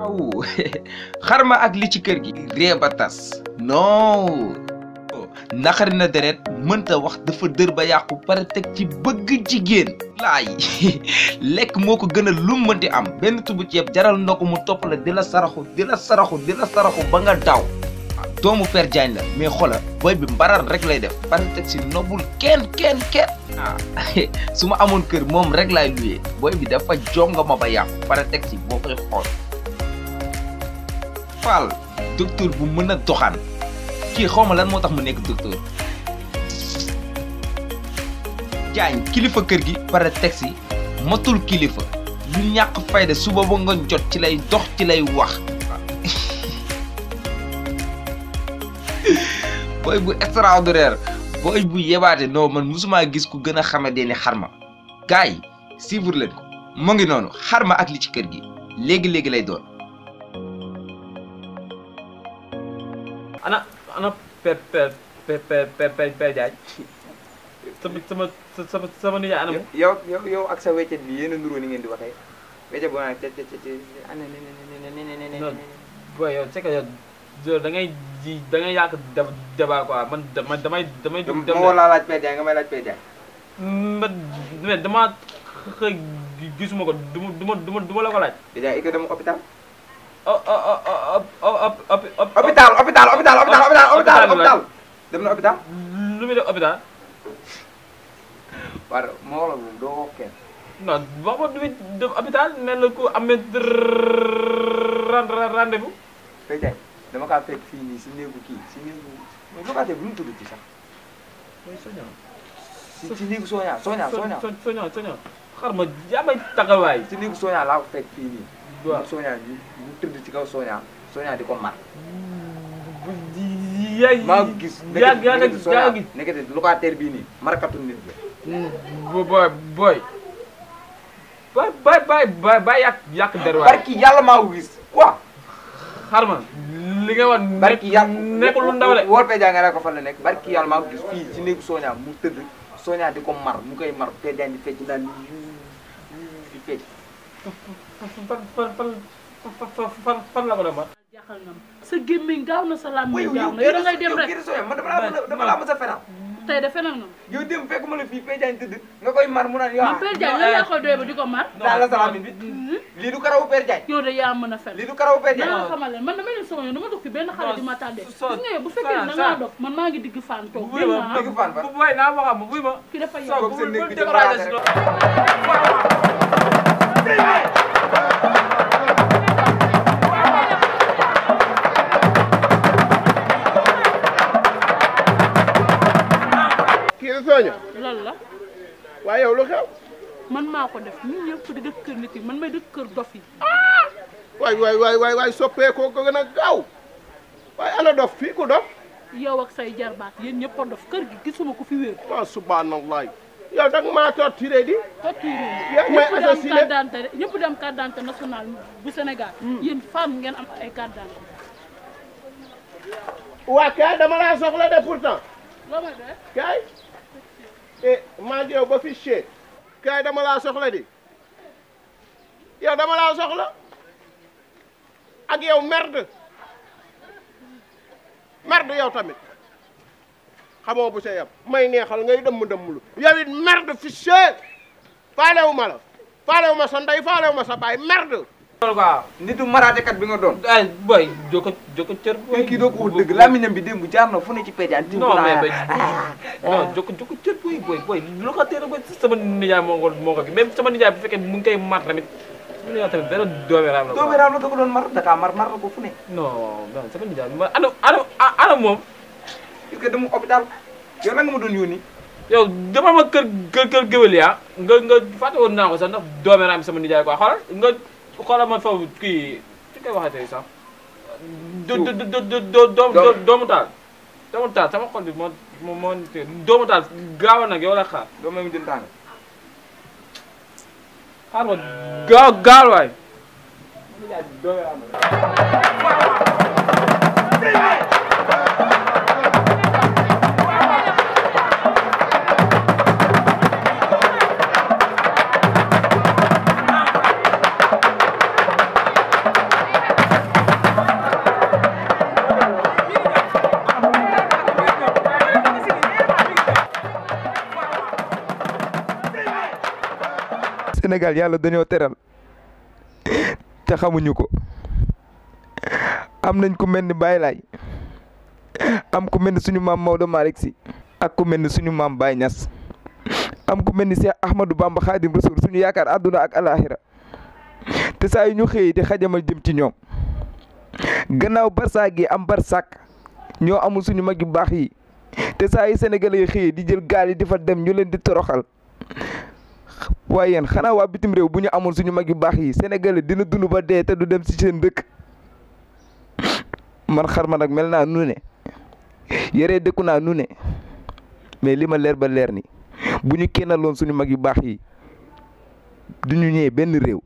aw Kharma ak li ci kër gi ree ba tas non naxari na deret mënta wax dafa dër ba yàqu pare teg ci bëgg jigéen laay lekk moo ko gën a lu mënti am benn tubu ceeb jaral na ko mu topp la di la saraxu ba nga daw doomu Père Diagne la mais xola boy bi mbaral rek lay def pare teg si nobul kenn su ma amoon kër moom rek laay luyee boy bi dafa jongama ba yàqu pare teg si boo koy xool Fall docteur bu mën a doxaan kii xaw ma lan moo tax mu nekk docteur Diagne kilifa kër gi pare teg si matul kilifa lu ñàkk fayda suba ba nga jot ci lay dox ci lay wax boy bu extraordinaire boy bu yebaate non man musuma gis ku gën a xamante ni Kharma gars yi suivre leen ko mu ngi noonu Kharma ak li ci kër gi léegi lay doon. ana Père Diagne sama nijaay anam. yow ak sa weccet bi yéen a nuroo ni ngeen di waxee weccet boo naan non booy yow c'est que yow da ngay yàq débat quoi man damay. moo laa laaj Père Diagne nga may laaj Père Diagne. mais dama xëy gisuma ko duma la ko laaj. déjà il dem hôpital. hôpital dem na hôpital. lu muy def hôpital. waaw moo la moom doo wax kenn. non wax ma du muy def hôpital mel na ku amee rendez-vous. Père Diagne dama kaa fekk fii nii si néegu kii si néegu mais locataire bi nu mu tudd ci sax. mooy Soña. si néegu Soña. Kharma yaa may taxawaay. si néegu Soña laa ko fekk fii nii. waaw Soña ñu tëdd ci kaw Soña di ko mar. yaa gis. yaa gis nekkati locataire bii nii markatu nit la. booy yàq derwaay. barki yàlla maa ko gis quoi. Kharma li nga wax. barki yàlla nekkul lu ndaw de. wóor Père Diagne nga ne ko fan la nekk barki yàlla maa ko gis fii ci néegu Soña mu tëdd Soña di ko mar mu koy mar Père Diagne di fecc naan di fecc. fan la ko doon mar. jaaxal na ma sa gémmiñ gaaw na sa làmmiñ gaaw na yow da ngay dem rek man dama laa mës a fenal. tey de fenal na yow dem fekk ma la fii Père Diagne tëdd nga koy mar mu naan yow. man Père Diagne lan laa koy doy ba di ko mar. daal la salaamin bi lii du karawu Père Diagne. yow de yaa mën a fen. lii du karawu Père Diagne. naa xamal leen man damay ne sama yoon dama dox fi benn xale di ma tàddee. gis nga yow bu fekkee da ngaa dox man maa ngi digg fan toog. dégg fan ba bu naa ma xam buy ma. ki dafa yow toog seen néeg bi découragé rek. Soña lan la waaye yow lu xew man maa ko def ñun ñëpp di dëkk kër nit yi man may dëkk kër dof yi. waay soppee ko gën a gaaw waaye ana dof fii ku dof yow ak say jarbaat yéen ñëpp a dof kër gi gisuma ko fi wér. waaw subhanallah yow da nga maa torturé di. torturé ñëpp dem carte d'identité nationale bu Sénégal. yéen femme ngeen am ay carte d'identité. waa kay dama laa soxla de pourtant. loo may def kay maa ngi yow ba fichier kay dama laa soxla di yow dama laa soxla ak yow merde yow tamit xamoo bu see yam may neexal ngay dëmm-dëmmlu yow it merde fichier faalewu ma sa ndey faalewu ma sa baay merde. loolu quoi nitu maraatekat bi nga doon. ay boy joko cër. kii doo ko dëgg làmmiñam bi démb jaar na fu ne ci Père Diagne. non mais non joko cër boy lu ko teel a boy sama nijaay moo ko gi même sama nijaay bu fekkee mu ngi koy mar tamit mu ne yow tamit benn dooméeraam la. dooméeraam la da ko doon mar Dakar mar na ko fu ne. non sama nijaay ma ana moom. est-ce que dama hôpital yow nag nga ma doon yónni. yow dama ma kër géwél yaa nga fàtte woon naa ko sax ndax dooméeraam sama nijaay quoi xoolal nga. xoolal ma foofu kii ci koy waxee tey sax doomu taal sama xol bi moo doomu taal gaaw nag yow la xaar. doo may mu jën tàng. xaar ma gaaw waay. Sénégal yàlla dañoo teral te xamuñu ko am nañ ku mel ni Baye Laay am ku mel ni suñu maam Maodo Malick Sy ak ku mel ni suñu maam Baye Niass am ku mel ni Cheikh Ahmadou Bamba Khadim Rasoul suñu yaakaar àdduna ak alaaxira te saa yu ñu xëyee di xajamal jëm ci ñoom gannaaw barsaak yi am barsaak ñoo amul suñu mag yu baax yi te saa yu sénégalais yi xëyee di jël gaal yi di fa dem ñu leen di toroxal waaye yéen xanaa waa bitim réew bu ñu amul suñu mag yu baax yi sénégalais dina dund ba dee te du dem ci seen dëkk man Kharma nag mel naa nu ne yëree dëkku naa nu ne mais li ma leer ba leer ni bu ñu kennaloon suñu mag yu baax yi du ñu ñëwee benn réew